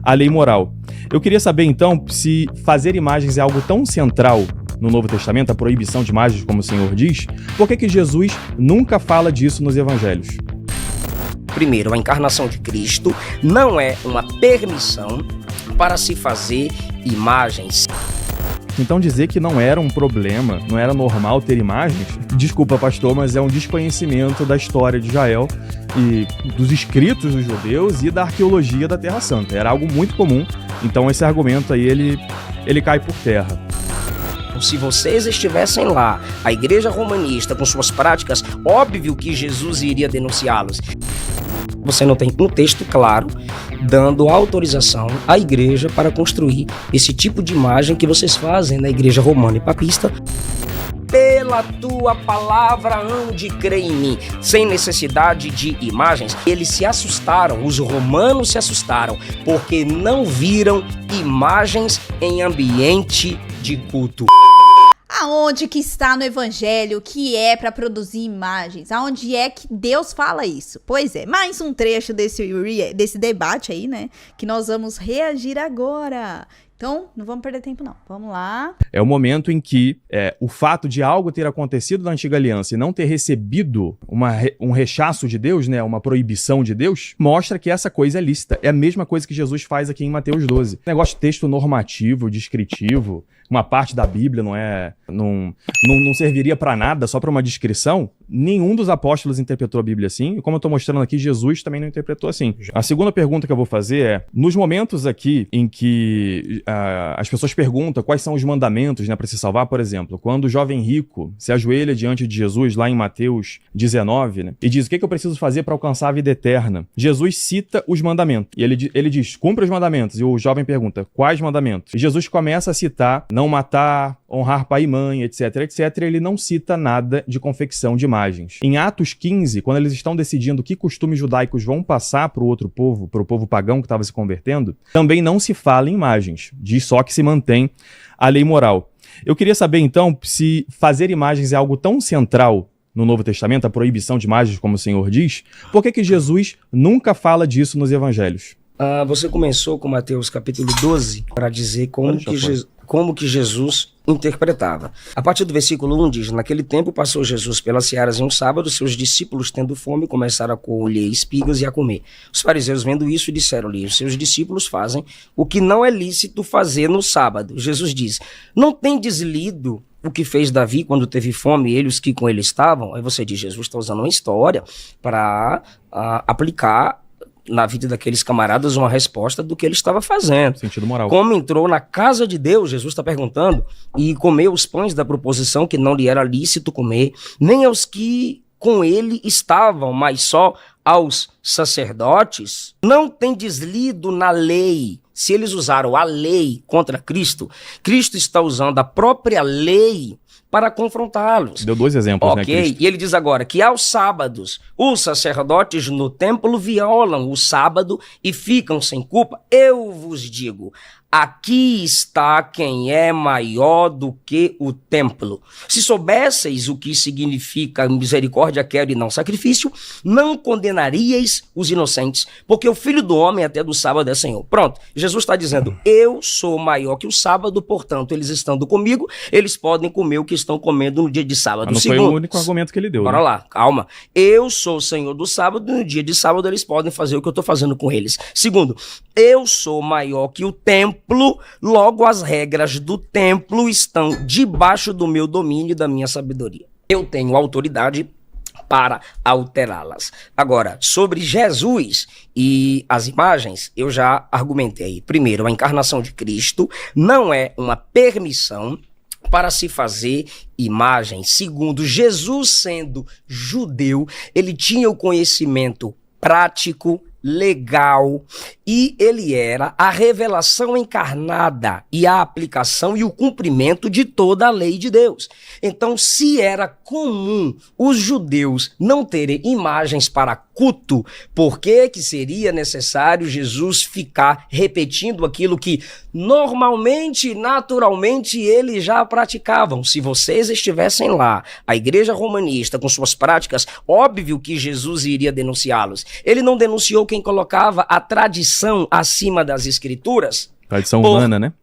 a lei moral. Eu queria saber, então, se fazer imagens é algo tão central no Novo Testamento, a proibição de imagens, como o Senhor diz, por que Jesus nunca fala disso nos evangelhos? Primeiro, a encarnação de Cristo não é uma permissão para se fazer imagens. Então dizer que não era um problema, não era normal ter imagens, desculpa, pastor, mas é um desconhecimento da história de Israel e dos escritos dos judeus e da arqueologia da Terra Santa. Era algo muito comum, então esse argumento aí, ele cai por terra. Se vocês estivessem lá, a igreja romanista com suas práticas, óbvio que Jesus iria denunciá-los. Você não tem um texto claro dando autorização à igreja para construir esse tipo de imagem que vocês fazem na igreja romana e papista. Pela tua palavra hão de crer em mim, sem necessidade de imagens. Eles se assustaram, os romanos se assustaram, porque não viram imagens em ambiente de culto. Aonde que está no evangelho que é para produzir imagens? Aonde é que Deus fala isso? Pois é, mais um trecho desse debate aí, né? Que nós vamos reagir agora. Então, não vamos perder tempo não. Vamos lá. É o momento em que o fato de algo ter acontecido na Antiga Aliança e não ter recebido um rechaço de Deus, né, uma proibição de Deus, mostra que essa coisa é lícita. É a mesma coisa que Jesus faz aqui em Mateus 12. Negócio de texto normativo, descritivo, uma parte da Bíblia não serviria para nada, só para uma descrição. Nenhum dos apóstolos interpretou a Bíblia assim, e como eu estou mostrando aqui, Jesus também não interpretou assim. A segunda pergunta que eu vou fazer é, nos momentos aqui em que as pessoas perguntam quais são os mandamentos, né, para se salvar, por exemplo, quando o jovem rico se ajoelha diante de Jesus, lá em Mateus 19, né, e diz, o que eu preciso fazer para alcançar a vida eterna? Jesus cita os mandamentos, e ele diz, cumpre os mandamentos, e o jovem pergunta, quais mandamentos? E Jesus começa a citar, não matar, honrar pai e mãe, etc, etc, e ele não cita nada de confecção de imagens. Em Atos 15, quando eles estão decidindo que costumes judaicos vão passar para o outro povo, para o povo pagão que estava se convertendo, também não se fala em imagens, diz só que se mantém a lei moral. Eu queria saber, então, se fazer imagens é algo tão central no Novo Testamento, a proibição de imagens, como o Senhor diz, por que Jesus nunca fala disso nos evangelhos? Você começou com Mateus capítulo 12 para dizer como que Jesus interpretava. A partir do versículo 1 diz, naquele tempo passou Jesus pelas searas em um sábado, seus discípulos tendo fome começaram a colher espigas e a comer. Os fariseus vendo isso disseram-lhe, os seus discípulos fazem o que não é lícito fazer no sábado. Jesus diz, não tendes lido o que fez Davi quando teve fome, ele e os que com ele estavam? Aí você diz, Jesus está usando uma história para aplicar na vida daqueles camaradas uma resposta do que ele estava fazendo. Sentido moral. Como entrou na casa de Deus, Jesus está perguntando, e comeu os pães da proposição que não lhe era lícito comer, nem aos que com ele estavam, mas só aos sacerdotes. Não tendes lido na lei. Se eles usaram a lei contra Cristo, Cristo está usando a própria lei para confrontá-los. Deu dois exemplos, né, Cristo? E ele diz agora que aos sábados os sacerdotes no templo violam o sábado e ficam sem culpa. Eu vos digo, aqui está quem é maior do que o templo. Se soubesseis o que significa misericórdia, quero e não sacrifício, não condenaríeis os inocentes, porque o Filho do Homem até do sábado é Senhor. Pronto, Jesus está dizendo, eu sou maior que o sábado, portanto, eles estando comigo, eles podem comer o que estão comendo no dia de sábado. Mas não foi o único argumento que ele deu. Bora lá, calma. Eu sou o Senhor do sábado, no dia de sábado eles podem fazer o que eu estou fazendo com eles. Segundo, eu sou maior que o templo, logo as regras do templo estão debaixo do meu domínio e da minha sabedoria. Eu tenho autoridade para alterá-las. Agora, sobre Jesus e as imagens, eu já argumentei. Primeiro, a encarnação de Cristo não é uma permissão para se fazer imagens. Segundo, Jesus sendo judeu, ele tinha o conhecimento prático, legal, e ele era a revelação encarnada e a aplicação e o cumprimento de toda a lei de Deus. Então, se era comum os judeus não terem imagens para culto. Por que que seria necessário Jesus ficar repetindo aquilo que normalmente, naturalmente, eles já praticavam? Se vocês estivessem lá, a igreja romanista, com suas práticas, óbvio que Jesus iria denunciá-los. Ele não denunciou quem colocava a tradição acima das escrituras? Tradição humana, né?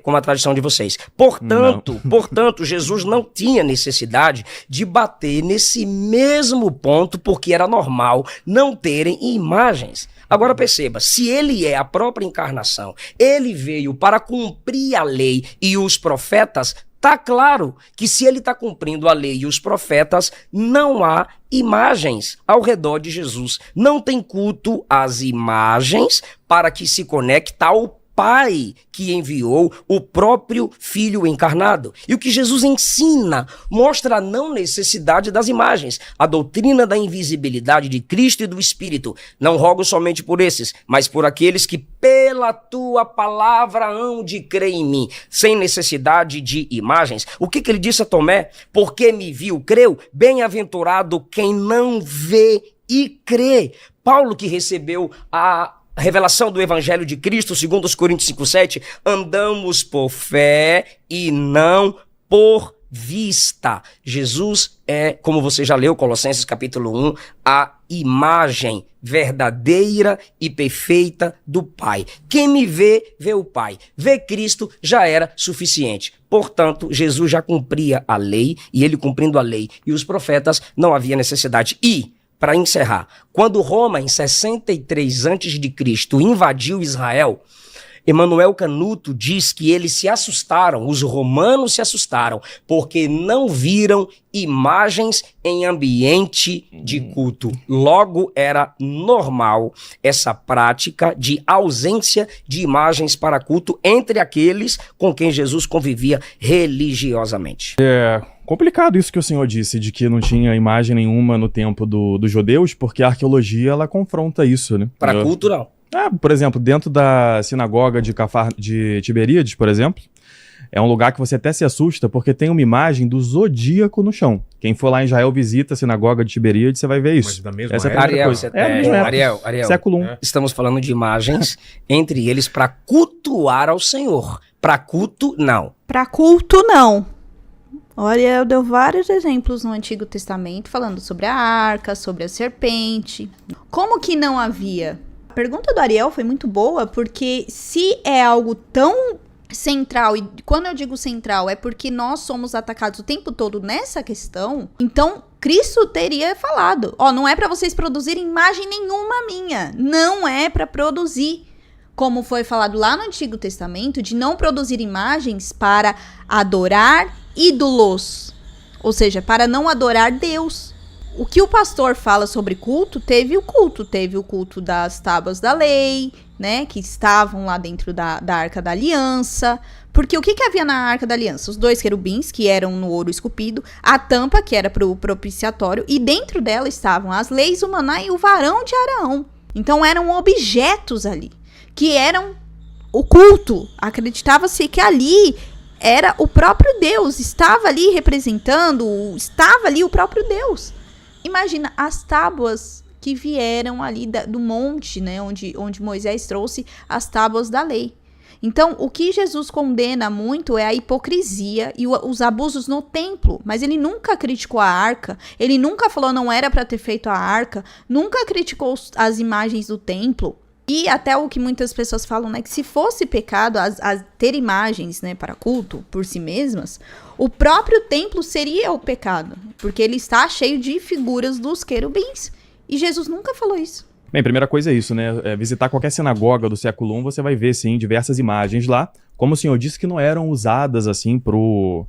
Como a tradição de vocês. Portanto, Jesus não tinha necessidade de bater nesse mesmo ponto, porque era normal não terem imagens. Agora perceba, se ele é a própria encarnação, ele veio para cumprir a lei e os profetas, tá claro que se ele está cumprindo a lei e os profetas, não há imagens ao redor de Jesus. Não tem culto às imagens para que se conecte ao Pai que enviou o próprio Filho encarnado. E o que Jesus ensina mostra a não necessidade das imagens, a doutrina da invisibilidade de Cristo e do Espírito. Não rogo somente por esses, mas por aqueles que pela tua palavra hão de crer em mim, sem necessidade de imagens. O que ele disse a Tomé? Porque me viu, creu. Bem-aventurado quem não vê e crê. Paulo, que recebeu a revelação do Evangelho de Cristo, segundo os Coríntios 5:7, andamos por fé e não por vista. Jesus é, como você já leu, Colossenses capítulo 1, a imagem verdadeira e perfeita do Pai. Quem me vê, vê o Pai. Ver Cristo já era suficiente. Portanto, Jesus já cumpria a lei, e ele cumprindo a lei e os profetas, não havia necessidade. E para encerrar, quando Roma, em 63 a.C., invadiu Israel, Emanuel Canuto diz que eles se assustaram, os romanos se assustaram, porque não viram imagens em ambiente de culto. Logo, era normal essa prática de ausência de imagens para culto entre aqueles com quem Jesus convivia religiosamente. Complicado isso que o senhor disse, de que não tinha imagem nenhuma no tempo dos judeus, porque a arqueologia, ela confronta isso, né? Para culto, não. Por exemplo, dentro da sinagoga de Tiberíades, por exemplo, é um lugar que você até se assusta, porque tem uma imagem do zodíaco no chão. Quem for lá em Israel visita a sinagoga de Tiberíades, você vai ver isso. Mas da mesma Essa é a época? primeira coisa. Ariel, século I. Estamos falando de imagens entre eles para cultuar ao Senhor. Para culto, não. Para culto, não. Olha, eu deu vários exemplos no Antigo Testamento falando sobre a arca, sobre a serpente. Como que não havia? A pergunta do Ariel foi muito boa, porque se é algo tão central, e quando eu digo central é porque nós somos atacados o tempo todo nessa questão, então Cristo teria falado, não é para vocês produzirem imagem nenhuma minha, não é para produzir. Como foi falado lá no Antigo Testamento, de não produzir imagens para adorar ídolos, ou seja, para não adorar Deus. O que o pastor fala sobre culto, teve o culto das tábuas da lei, né, que estavam lá dentro da Arca da Aliança, porque o que havia na Arca da Aliança? Os 2 querubins, que eram no ouro esculpido, a tampa, que era para o propiciatório, e dentro dela estavam as leis, o maná e o varão de Araão. Então eram objetos ali, que eram o culto. Acreditava-se que ali era o próprio Deus, estava ali representando, estava ali o próprio Deus. Imagina as tábuas que vieram ali do monte, né, onde Moisés trouxe as tábuas da lei. Então, o que Jesus condena muito é a hipocrisia e os abusos no templo. Mas ele nunca criticou a arca, ele nunca falou não era para ter feito a arca, nunca criticou as imagens do templo. E até o que muitas pessoas falam, né, que se fosse pecado ter imagens, né, para culto por si mesmas, o próprio templo seria o pecado, porque ele está cheio de figuras dos querubins. E Jesus nunca falou isso. Bem, primeira coisa é isso, né? Visitar qualquer sinagoga do século I, você vai ver, sim, diversas imagens lá. Como o senhor disse, que não eram usadas, assim,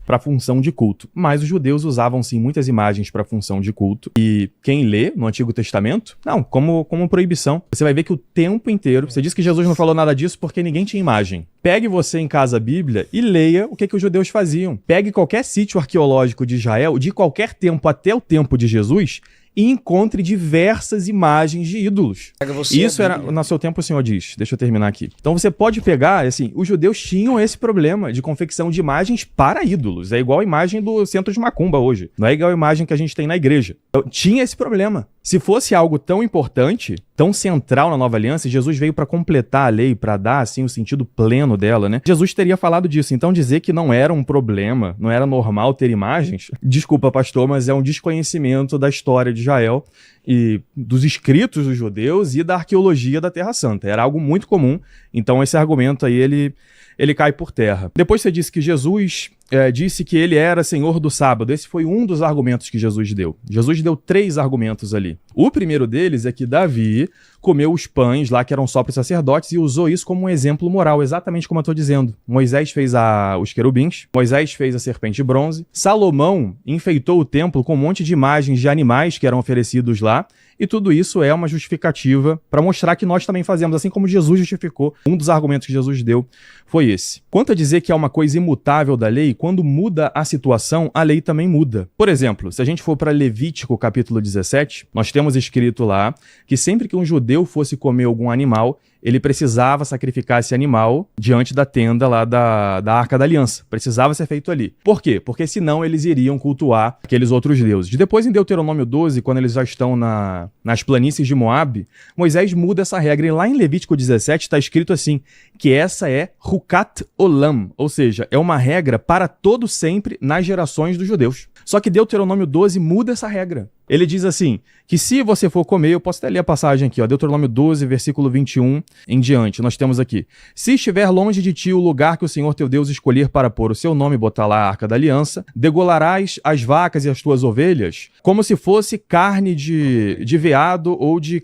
para função de culto. Mas os judeus usavam, sim, muitas imagens para função de culto. E quem lê no Antigo Testamento, não, como proibição. Você vai ver que o tempo inteiro... Você disse que Jesus não falou nada disso porque ninguém tinha imagem. Pegue você em casa a Bíblia e leia o que os judeus faziam. Pegue qualquer sítio arqueológico de Israel, de qualquer tempo até o tempo de Jesus, e encontre diversas imagens de ídolos. Isso era, no seu tempo o senhor diz, deixa eu terminar aqui. Então você pode pegar, assim, os judeus tinham esse problema de confecção de imagens para ídolos. É igual a imagem do centro de macumba hoje. Não é igual a imagem que a gente tem na igreja. Então, tinha esse problema. Se fosse algo tão importante, tão central na nova aliança, Jesus veio para completar a lei, para dar assim o sentido pleno dela, né? Jesus teria falado disso. Então dizer que não era um problema, não era normal ter imagens, desculpa, pastor, mas é um desconhecimento da história de Israel e dos escritos dos judeus e da arqueologia da Terra Santa. Era algo muito comum. Então esse argumento aí ele cai por terra. Depois você disse que Jesus disse que ele era senhor do sábado. Esse foi um dos argumentos que Jesus deu. Jesus deu 3 argumentos ali. O primeiro deles é que Davi comeu os pães lá que eram só para os sacerdotes e usou isso como um exemplo moral, exatamente como eu estou dizendo. Moisés fez os querubins, Moisés fez a serpente de bronze, Salomão enfeitou o templo com um monte de imagens de animais que eram oferecidos lá, e tudo isso é uma justificativa para mostrar que nós também fazemos, assim como Jesus justificou. Um dos argumentos que Jesus deu foi esse. Quanto a dizer que é uma coisa imutável da lei, quando muda a situação, a lei também muda. Por exemplo, se a gente for para Levítico capítulo 17, nós temos escrito lá que sempre que um judeu fosse comer algum animal, ele precisava sacrificar esse animal diante da tenda lá da Arca da Aliança. Precisava ser feito ali. Por quê? Porque senão eles iriam cultuar aqueles outros deuses. Depois, em Deuteronômio 12, quando eles já estão nas planícies de Moabe, Moisés muda essa regra. E lá em Levítico 17 está escrito assim, que essa é Hukat Olam, ou seja, é uma regra para todo sempre nas gerações dos judeus. Só que Deuteronômio 12 muda essa regra. Ele diz assim, que se você for comer, eu posso até ler a passagem aqui, ó, Deuteronômio 12, versículo 21 em diante, nós temos aqui. Se estiver longe de ti o lugar que o Senhor teu Deus escolher para pôr o seu nome e botar lá a Arca da Aliança, degolarás as vacas e as tuas ovelhas como se fosse carne de veado ou de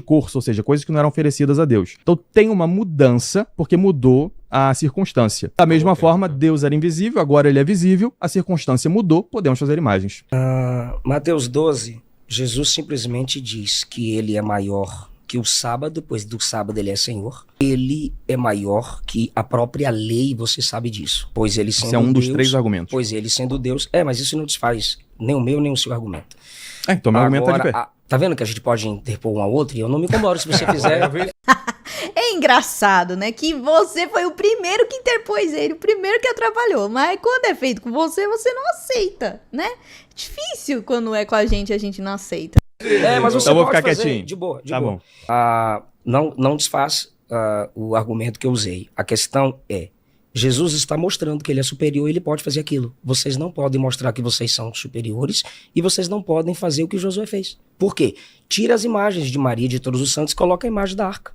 corça, ou seja, coisas que não eram oferecidas a Deus. Então tem uma mudança, porque mudou a circunstância. Da mesma forma, Deus era invisível, agora ele é visível, a circunstância mudou, podemos fazer imagens. Mateus 12, Jesus simplesmente diz que ele é maior que o sábado, pois do sábado ele é Senhor. Ele é maior que a própria lei, você sabe disso. Pois ele sendo Esse é um dos Deus, 3 argumentos. Pois ele sendo Deus... mas isso não desfaz nem o meu, nem o seu argumento. Então meu argumento tá de pé. Tá vendo que a gente pode interpor um ao outro? E eu não me incomodo se você fizer... É engraçado, né? Que você foi o primeiro que interpôs ele, o primeiro que atrapalhou. Mas quando é feito com você, você não aceita, né? Difícil quando é com a gente não aceita. Mas você então vou pode ficar fazer quietinho. de boa. Tá boa. Bom. Não desfaz o argumento que eu usei. A questão é, Jesus está mostrando que ele é superior e ele pode fazer aquilo. Vocês não podem mostrar que vocês são superiores e vocês não podem fazer o que Josué fez. Por quê? Tira as imagens de Maria e de todos os santos e coloca a imagem da arca.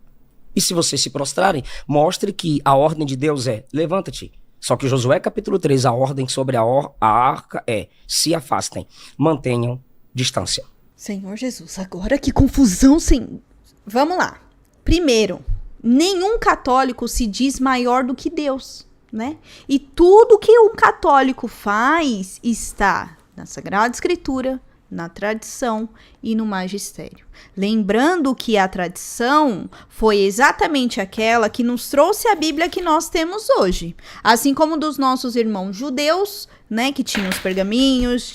E se vocês se prostrarem, mostre que a ordem de Deus é, levanta-te. Só que Josué capítulo 3, a ordem sobre a arca é, se afastem, mantenham distância. Senhor Jesus, agora que confusão, Senhor. Vamos lá. Primeiro, nenhum católico se diz maior do que Deus, né? E tudo que um católico faz está na Sagrada Escritura, na tradição e no magistério. Lembrando que a tradição foi exatamente aquela que nos trouxe a Bíblia que nós temos hoje. Assim como dos nossos irmãos judeus, né, que tinham os pergaminhos,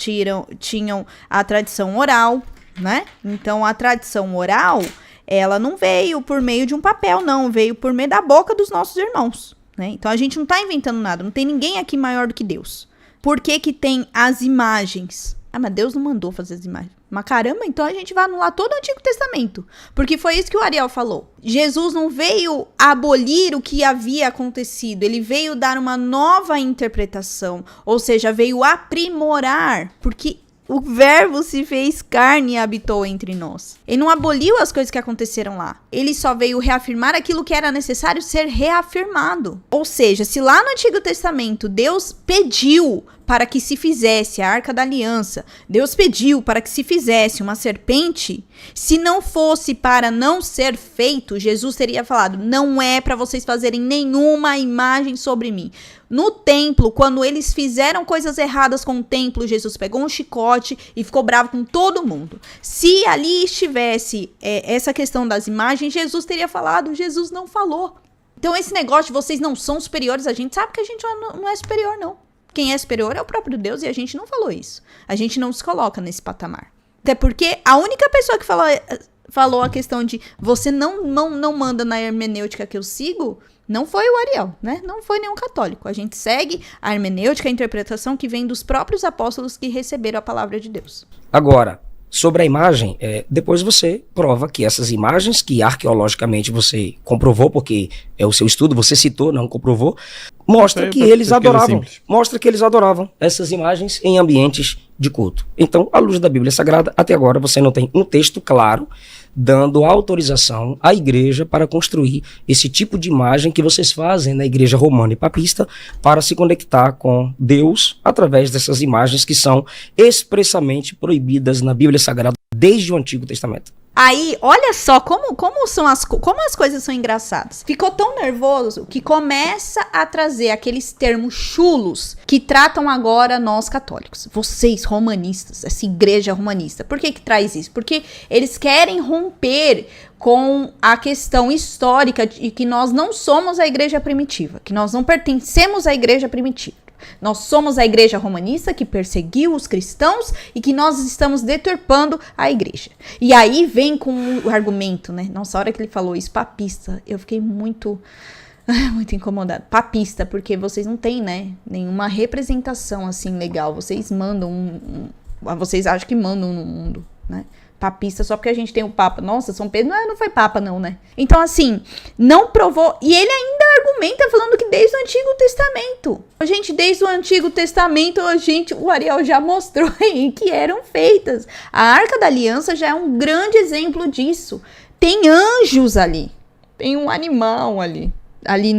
tinham a tradição oral, né? Então a tradição oral, ela não veio por meio de um papel, não, veio por meio da boca dos nossos irmãos, né? Então a gente não está inventando nada, não tem ninguém aqui maior do que Deus. Por que que tem as imagens? Mas Deus não mandou fazer as imagens. Mas caramba, então a gente vai anular todo o Antigo Testamento. Porque foi isso que o Ariel falou. Jesus não veio abolir o que havia acontecido. Ele veio dar uma nova interpretação. Ou seja, veio aprimorar. Porque o verbo se fez carne e habitou entre nós. Ele não aboliu as coisas que aconteceram lá. Ele só veio reafirmar aquilo que era necessário ser reafirmado. Ou seja, se lá no Antigo Testamento Deus pediu para que se fizesse a Arca da Aliança, Deus pediu para que se fizesse uma serpente, se não fosse para não ser feito, Jesus teria falado, não é para vocês fazerem nenhuma imagem sobre mim. No templo, quando eles fizeram coisas erradas com o templo, Jesus pegou um chicote e ficou bravo com todo mundo. Se ali estivesse essa questão das imagens, Jesus teria falado, Jesus não falou. Então esse negócio de vocês não são superiores, a gente sabe que a gente não é superior, não. Quem é superior é o próprio Deus e a gente não falou isso. A gente não se coloca nesse patamar. Até porque a única pessoa que falou a questão de você não manda na hermenêutica que eu sigo, não foi o Ariel, né? Não foi nenhum católico. A gente segue a hermenêutica, a interpretação que vem dos próprios apóstolos que receberam a palavra de Deus. Agora, Sobre a imagem, depois você prova que essas imagens, que arqueologicamente você comprovou, porque é o seu estudo, você citou, não comprovou, mostra que eles adoravam essas imagens em ambientes de culto. Então, à luz da Bíblia Sagrada, até agora você não tem um texto claro dando autorização à igreja para construir esse tipo de imagem que vocês fazem na igreja romana e papista para se conectar com Deus através dessas imagens que são expressamente proibidas na Bíblia Sagrada desde o Antigo Testamento. Aí, olha só como as coisas são engraçadas. Ficou tão nervoso que começa a trazer aqueles termos chulos que tratam agora nós católicos. Vocês romanistas, essa igreja romanista. Por que traz isso? Porque eles querem romper com a questão histórica de que nós não somos a igreja primitiva, que nós não pertencemos à igreja primitiva. Nós somos a igreja romanista que perseguiu os cristãos e que nós estamos deturpando a igreja. E aí vem com o argumento, né? Nossa, a hora que ele falou isso, papista, eu fiquei muito incomodada. Papista, porque vocês não têm, né, nenhuma representação assim legal. Vocês mandam vocês acham que mandam no mundo, né? Papista só porque a gente tem o Papa. Nossa, São Pedro não foi Papa não, né? Então assim, não provou. E ele ainda argumenta falando que desde o Antigo Testamento. Gente, desde o Antigo Testamento, o Ariel já mostrou aí que eram feitas. A Arca da Aliança já é um grande exemplo disso. Tem anjos ali. Tem um animal ali. Ali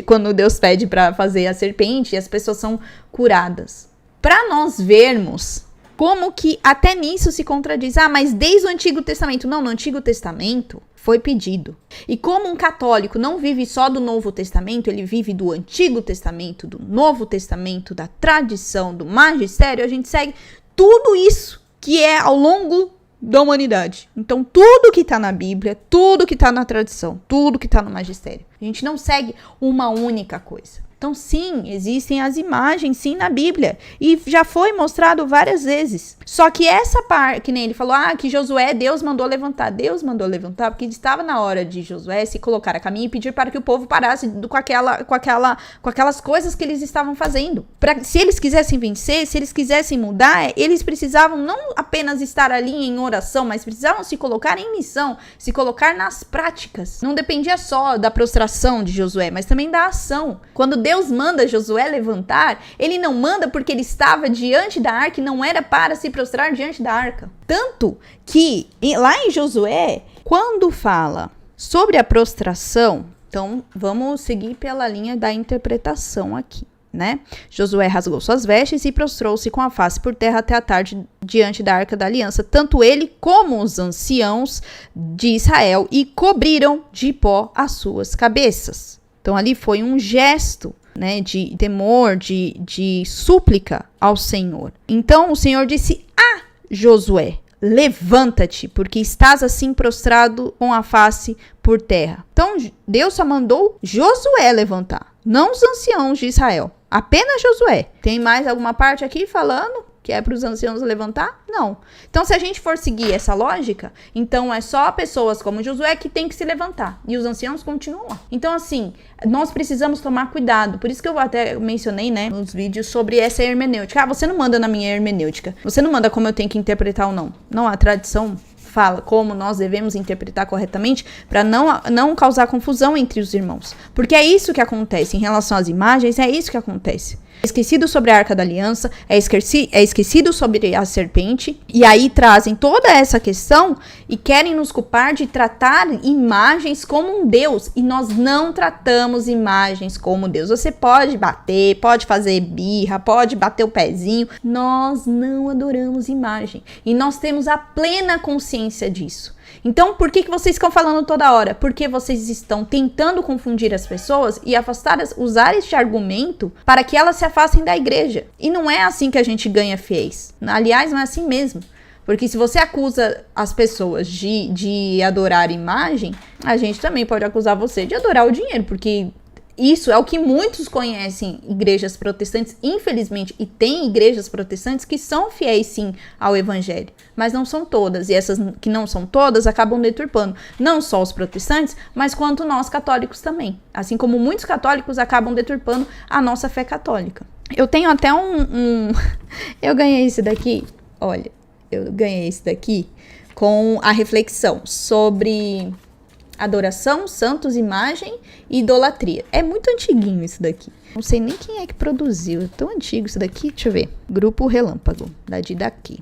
quando Deus pede para fazer a serpente, as pessoas são curadas. Para nós vermos como que até nisso se contradiz. Mas desde o Antigo Testamento. Não, no Antigo Testamento foi pedido. E como um católico não vive só do Novo Testamento, ele vive do Antigo Testamento, do Novo Testamento, da tradição, do magistério, a gente segue tudo isso que é ao longo da humanidade. Então, tudo que tá na Bíblia, tudo que tá na tradição, tudo que tá no magistério. A gente não segue uma única coisa. Então, sim, existem as imagens, sim, na Bíblia. E já foi mostrado várias vezes. Só que essa parte, que nem ele falou, que Josué, Deus mandou levantar. Deus mandou levantar porque estava na hora de Josué se colocar a caminho e pedir para que o povo parasse com aquelas coisas que eles estavam fazendo. Se eles quisessem vencer, se eles quisessem mudar, eles precisavam não apenas estar ali em oração, mas precisavam se colocar em missão, se colocar nas práticas. Não dependia só da prostração de Josué, mas também da ação. Quando Deus manda Josué levantar, ele não manda porque ele estava diante da arca e não era para se prostrar diante da arca. Tanto que lá em Josué, quando fala sobre a prostração, então vamos seguir pela linha da interpretação aqui, né? Josué rasgou suas vestes e prostrou-se com a face por terra até a tarde diante da arca da aliança, tanto ele como os anciãos de Israel, e cobriram de pó as suas cabeças. Então ali foi um gesto, né, de temor, de súplica ao Senhor. Então o Senhor disse a Josué: levanta-te, porque estás assim prostrado com a face por terra. Então Deus só mandou Josué levantar, não os anciãos de Israel. Apenas Josué. Tem mais alguma parte aqui falando que é para os anciãos levantar? Não. Então, se a gente for seguir essa lógica, então é só pessoas como Josué que tem que se levantar. E os anciãos continuam lá. Então, assim, nós precisamos tomar cuidado. Por isso que eu até mencionei, né, nos vídeos sobre essa hermenêutica. Você não manda na minha hermenêutica. Você não manda como eu tenho que interpretar ou não. Não, a tradição fala como nós devemos interpretar corretamente para não causar confusão entre os irmãos. Porque é isso que acontece em relação às imagens, é isso que acontece. É esquecido sobre a Arca da Aliança, é esquecido sobre a serpente, e aí trazem toda essa questão e querem nos culpar de tratar imagens como um Deus, e nós não tratamos imagens como Deus. Você pode bater, pode fazer birra, pode bater o pezinho, nós não adoramos imagem, e nós temos a plena consciência disso. Então, por que vocês ficam falando toda hora? Porque vocês estão tentando confundir as pessoas e usar este argumento para que elas se afastem da igreja. E não é assim que a gente ganha fiéis. Aliás, não é assim mesmo. Porque se você acusa as pessoas de adorar imagem, a gente também pode acusar você de adorar o dinheiro, porque isso é o que muitos conhecem igrejas protestantes, infelizmente, e tem igrejas protestantes que são fiéis sim ao evangelho, mas não são todas, e essas que não são todas acabam deturpando não só os protestantes, mas quanto nós católicos também, assim como muitos católicos acabam deturpando a nossa fé católica. Eu tenho até eu ganhei esse daqui, olha, eu ganhei esse daqui com a reflexão sobre adoração, santos, imagem e idolatria. É muito antiguinho isso daqui. Não sei nem quem é que produziu. É tão antigo isso daqui. Deixa eu ver. Grupo Relâmpago, da Didaqui.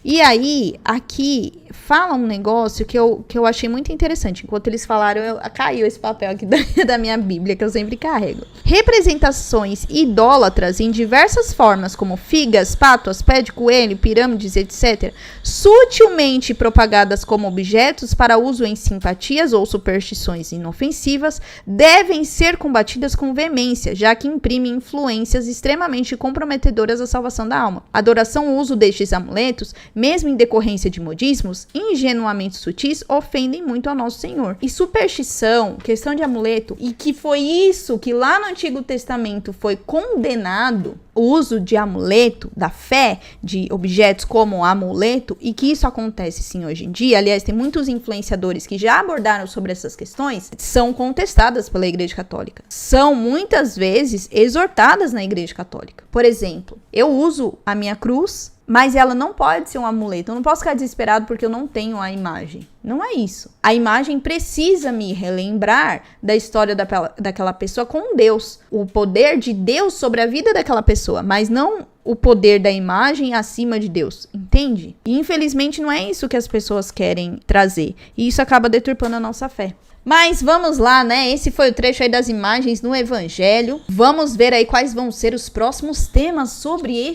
E aí, aqui, fala um negócio que eu achei muito interessante. Enquanto eles falaram, caiu esse papel aqui da minha Bíblia, que eu sempre carrego. Representações idólatras em diversas formas, como figas, pátuas, pé de coelho, pirâmides, etc., sutilmente propagadas como objetos para uso em simpatias ou superstições inofensivas, devem ser combatidas com veemência, já que imprimem influências extremamente comprometedoras à salvação da alma. A adoração ou uso destes amuletos, mesmo em decorrência de modismos, ingenuamente sutis, ofendem muito ao nosso Senhor. E superstição, questão de amuleto, e que foi isso que lá no Antigo Testamento foi condenado, o uso de amuleto, da fé, de objetos como amuleto, e que isso acontece sim hoje em dia. Aliás, tem muitos influenciadores que já abordaram sobre essas questões, são contestadas pela Igreja Católica. São muitas vezes exortadas na Igreja Católica. Por exemplo, eu uso a minha cruz, mas ela não pode ser um amuleto. Eu não posso ficar desesperado porque eu não tenho a imagem. Não é isso. A imagem precisa me relembrar da história daquela pessoa com Deus. O poder de Deus sobre a vida daquela pessoa, mas não o poder da imagem acima de Deus. Entende? E infelizmente não é isso que as pessoas querem trazer. E isso acaba deturpando a nossa fé. Mas vamos lá, né? Esse foi o trecho aí das imagens no Evangelho. Vamos ver aí quais vão ser os próximos temas sobre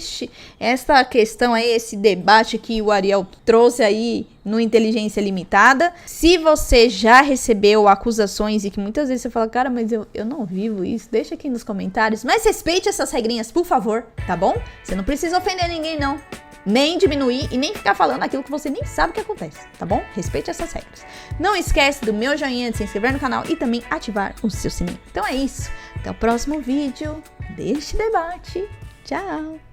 esta questão aí, esse debate que o Ariel trouxe aí no Inteligência Limitada. Se você já recebeu acusações e que muitas vezes você fala, cara, mas eu não vivo isso, deixa aqui nos comentários. Mas respeite essas regrinhas, por favor, tá bom? Você não precisa ofender ninguém, não. Nem diminuir e nem ficar falando aquilo que você nem sabe o que acontece, tá bom? Respeite essas regras. Não esquece do meu joinha, de se inscrever no canal e também ativar o seu sininho. Então é isso. Até o próximo vídeo deste debate. Tchau!